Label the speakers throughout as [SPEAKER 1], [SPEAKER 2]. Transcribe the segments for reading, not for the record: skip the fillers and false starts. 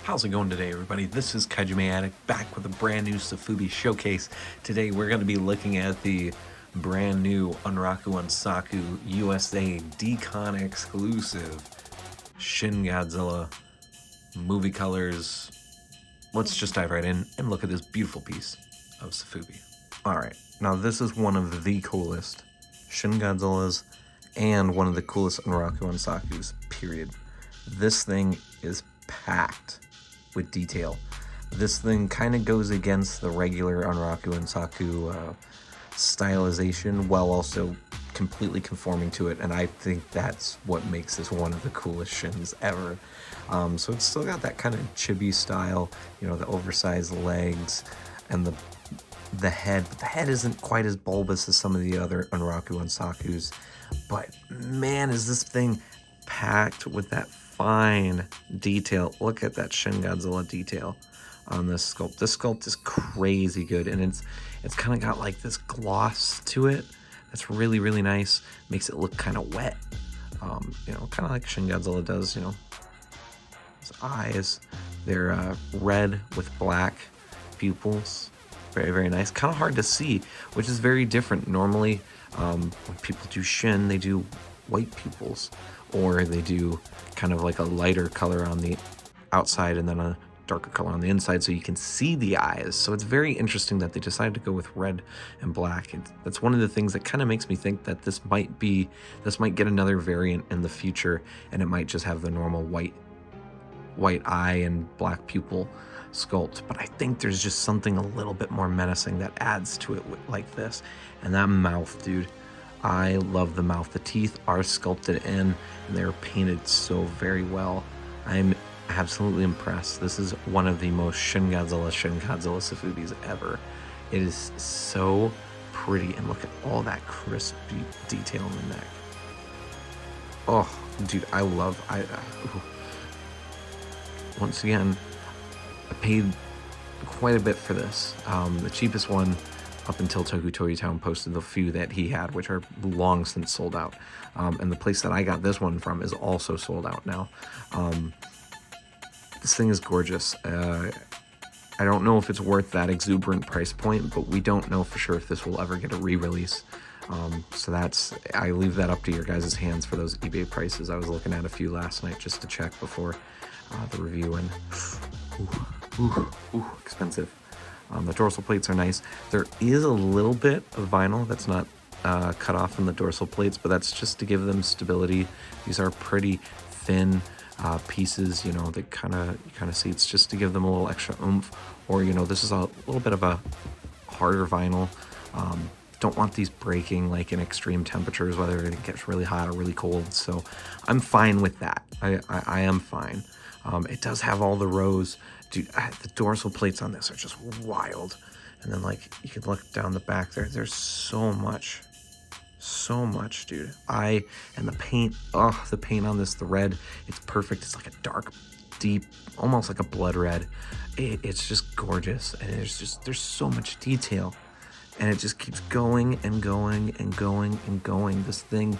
[SPEAKER 1] How's it going today, everybody? This is Kaiju Addict back with a brand new Sofubi showcase. Today we're going to be looking at the brand new Anraku Ansaku USA Decon exclusive Shin Godzilla movie colors. Let's just dive right in and look at this beautiful piece of Sofubi. Alright, now this is one of the coolest Shin Godzillas and one of the coolest Anraku Ansakus, period. This thing is packed with detail. This thing kind of goes against the regular Anraku Ansaku stylization while also completely conforming to it, and I think that's what makes this one of the coolest Shins ever. So it's still got that kind of chibi style, you know, the oversized legs and the head, but the head isn't quite as bulbous as some of the other Anraku Ansakus. But man, is this thing packed with that fine detail. Look at that Shin Godzilla detail on this sculpt. This sculpt is crazy good, and it's kind of got like this gloss to it that's really, really nice. Makes it look kind of wet, you know, kind of like Shin Godzilla does. You know, his eyes, they're red with black pupils. Very, very nice. Kind of hard to see, which is very different. Normally, when people do Shin, they do white pupils, or they do kind of like a lighter color on the outside and then a darker color on the inside so you can see the eyes. So it's very interesting that they decided to go with red and black. That's one of the things that kind of makes me think that this might get another variant in the future, and it might just have the normal white eye and black pupil sculpt. But I think there's just something a little bit more menacing that adds to it like this. And that mouth, dude, I love the mouth. The teeth are sculpted in, and they're painted so very well. I'm absolutely impressed. This is one of the most Shin Godzilla Sofubis ever. It is so pretty, and look at all that crisp detail in the neck. Oh, dude, I love. Once again, I paid quite a bit for this. The cheapest one up until Toku Town posted the few that he had, which are long since sold out. And the place that I got this one from is also sold out now. This thing is gorgeous. I don't know if it's worth that exuberant price point, but we don't know for sure if this will ever get a re-release. So I leave that up to your guys' hands for those eBay prices. I was looking at a few last night just to check before the review, and expensive. The dorsal plates are nice. There is a little bit of vinyl that's not cut off in the dorsal plates, but that's just to give them stability. These are pretty thin pieces, you know, that you kind of see it's just to give them a little extra oomph. Or, you know, this is a little bit of a harder vinyl. Don't want these breaking like in extreme temperatures, whether it gets really hot or really cold. So I'm fine with that. I am fine. It does have all the rows. Dude, the dorsal plates on this are just wild. And then, like, you can look down the back there. There's so much, dude. And the paint, the paint on this, the red, it's perfect. It's like a dark, deep, almost like a blood red. It's just gorgeous. And there's so much detail. And it just keeps going and going and going and going. This thing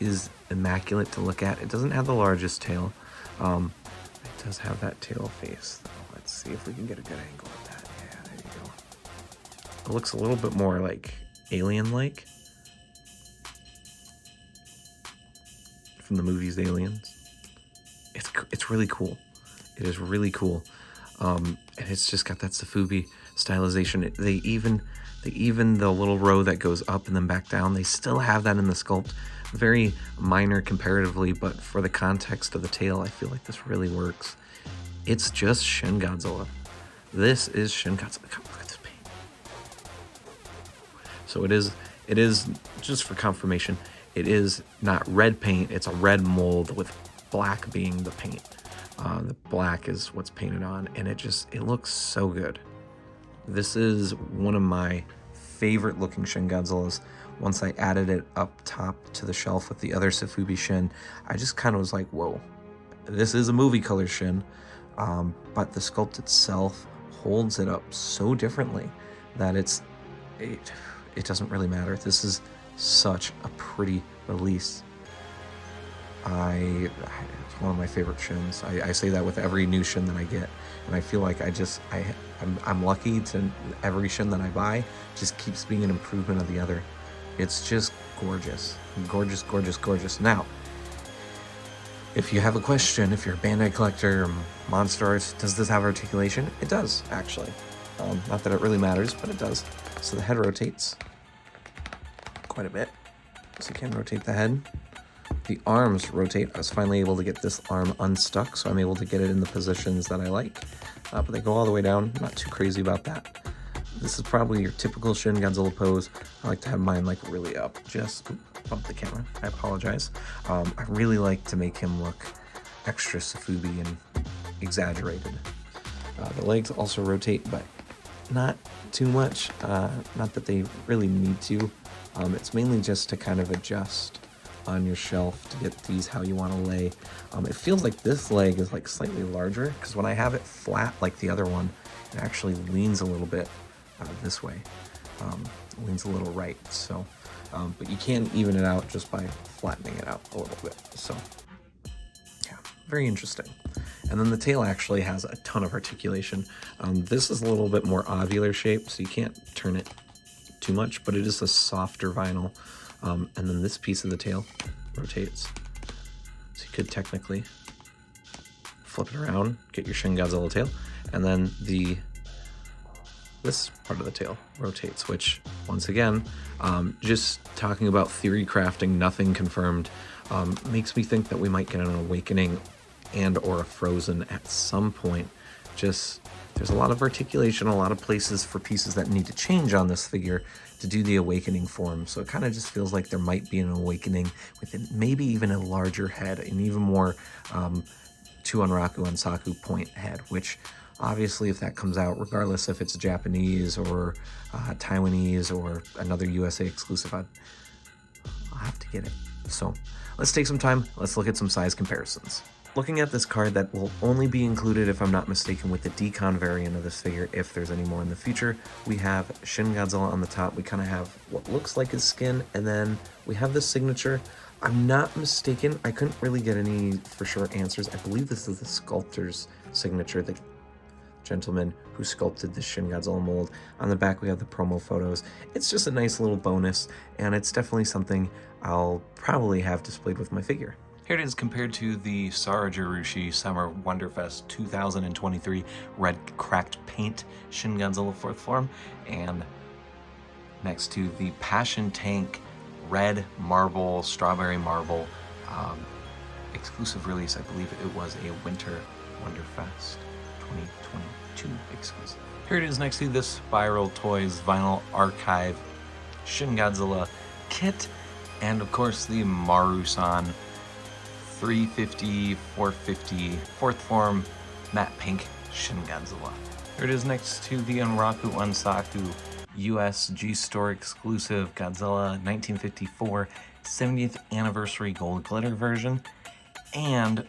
[SPEAKER 1] is immaculate to look at. It doesn't have the largest tail. It does have that tail face, though. Let's see if we can get a good angle of that. Yeah, there you go. It looks a little bit more like alien-like from the movies Aliens. It's really cool. It is really cool. And it's just got that Sofubi stylization. They even the little row that goes up and then back down, they still have that in the sculpt. Very minor comparatively, but for the context of the tail, I feel like this really works. It's just Shin Godzilla. This is Shin Godzilla. Look at this paint. So it is just for confirmation, it is not red paint, it's a red mold with black being the paint. The black is what's painted on, and it looks so good. This is one of my favorite looking Shin Godzillas. Once I added it up top to the shelf with the other Sofubi Shin, I just kind of was like, whoa, this is a movie color Shin, but the sculpt itself holds it up so differently that it doesn't really matter. This is such a pretty release. It's one of my favorite Shins. I say that with every new Shin that I get, and I feel like I'm lucky to every Shin that I buy just keeps being an improvement of the other. It's just gorgeous, gorgeous, gorgeous, gorgeous. Now, if you have a question, if you're a Bandai collector or Monster Arts, does this have articulation? It does, actually. Not that it really matters, but it does. So the head rotates quite a bit. So you can rotate the head. The arms rotate. I was finally able to get this arm unstuck, so I'm able to get it in the positions that I like. But they go all the way down. Not too crazy about that. This is probably your typical Shin Godzilla pose. I like to have mine like really up. Just bump the camera. I apologize. I really like to make him look extra Sofubi and exaggerated. The legs also rotate, but not too much. Not that they really need to. It's mainly just to kind of adjust on your shelf to get these how you want to lay. It feels like this leg is like slightly larger because when I have it flat like the other one, it actually leans a little bit this way. It leans a little right. So, but you can even it out just by flattening it out a little bit. So, yeah, very interesting. And then the tail actually has a ton of articulation. This is a little bit more ovular shape, so you can't turn it too much, but it is a softer vinyl. And then this piece of the tail rotates. So you could technically flip it around, get your Shin Godzilla tail, and then this part of the tail rotates, which once again, just talking about theory crafting, nothing confirmed, makes me think that we might get an awakening and or a frozen at some point. Just there's a lot of articulation, a lot of places for pieces that need to change on this figure to do the awakening form. So it kind of just feels like there might be an awakening with maybe even a larger head and even more to Anraku Ansaku point head, which obviously if that comes out, regardless if it's Japanese or Taiwanese or another USA exclusive, I'll have to get it. So let's take some time. Let's look at some size comparisons. Looking at this card that will only be included, if I'm not mistaken, with the decon variant of this figure, if there's any more in the future, we have Shin Godzilla on the top. We kind of have what looks like his skin, and then we have the signature. I'm not mistaken, I couldn't really get any for sure answers. I believe this is the sculptor's signature, the gentleman who sculpted the Shin Godzilla mold. On the back we have the promo photos. It's just a nice little bonus, and it's definitely something I'll probably have displayed with my figure. Here it is compared to the Sarajurushi Summer Wonderfest 2023 red cracked paint Shin Godzilla 4th form, and next to the Passion Tank red marble, strawberry marble exclusive release. I believe it was a Winter Wonderfest 2022 exclusive. Here it is next to this Spiral Toys Vinyl Archive Shin Godzilla kit, and of course the Maru-san 350, 450, 4th form matte pink Shin Godzilla. Here it is next to the Anraku Ansaku US G-Store exclusive Godzilla 1954 70th anniversary gold glitter version, and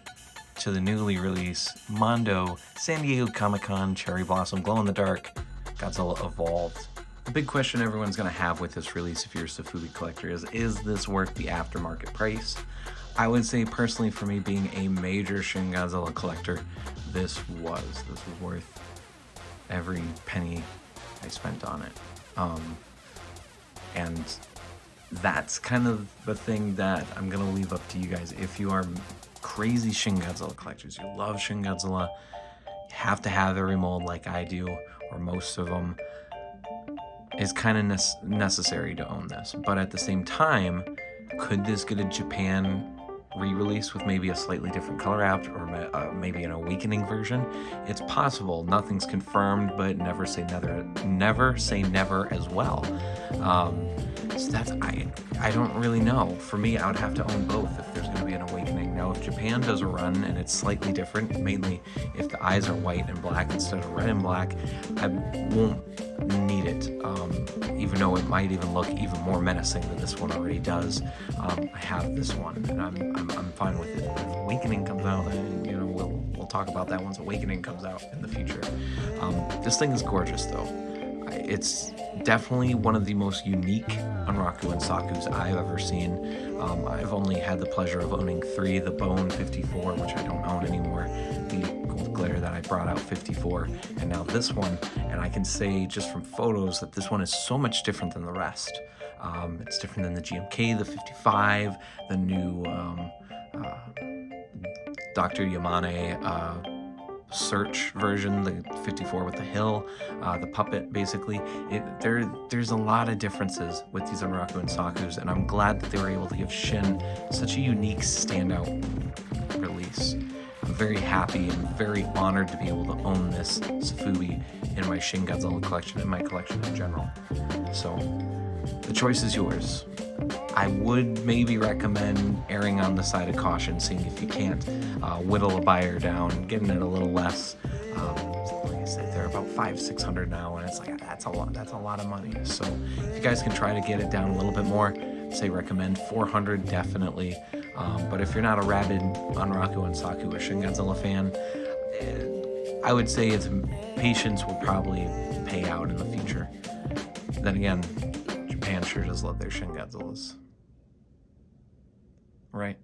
[SPEAKER 1] to the newly released Mondo San Diego Comic-Con Cherry Blossom Glow in the Dark Godzilla Evolved. The big question everyone's going to have with this release, if you're a Sofubi collector, is this worth the aftermarket price? I would say personally, for me being a major Shin Godzilla collector, this was worth every penny I spent on it. And that's kind of the thing that I'm gonna leave up to you guys. If you are crazy Shin Godzilla collectors, you love Shin Godzilla, you have to have every mold like I do, or most of them, it's kind of necessary to own this. But at the same time, could this get a Japan re-release with maybe a slightly different color apt, or maybe an awakening version? It's possible. Nothing's confirmed, but never say never. Never say never as well. So that's I don't really know. For me, I would have to own both if there's going to be an awakening. Now, if Japan does a run and it's slightly different, mainly if the eyes are white and black instead of red and black, I won't need it. Even though it might even look even more menacing than this one already does. I have this one, and I'm fine with it. But if Awakening comes out, then we'll talk about that once Awakening comes out in the future. This thing is gorgeous, though. It's definitely one of the most unique Anraku Ansakus I've ever seen. I've only had the pleasure of owning 3, the Bone 54, which I don't own anymore, the Gold Glare that I brought out 54, and now this one, and I can say just from photos that this one is so much different than the rest. It's different than the GMK, the 55, the new Dr. Yamane search version, the 54 with the hill, the puppet, basically. There's a lot of differences with these Anraku Ansakus, and I'm glad that they were able to give Shin such a unique standout release. I'm very happy and very honored to be able to own this Sofubi in my Shin Godzilla collection, in my collection in general. So the choice is yours. I would maybe recommend erring on the side of caution, seeing if you can't whittle a buyer down, getting it a little less. Like I said, they're about $500-600 now, and it's like that's a lot of money. So if you guys can try to get it down a little bit more, say recommend $400 definitely. But if you're not a rabid Anraku Ansaku or Shin Godzilla fan, I would say its patience will probably pay out in the future. Then again, Japan sure does love their Shin Godzillas. Right?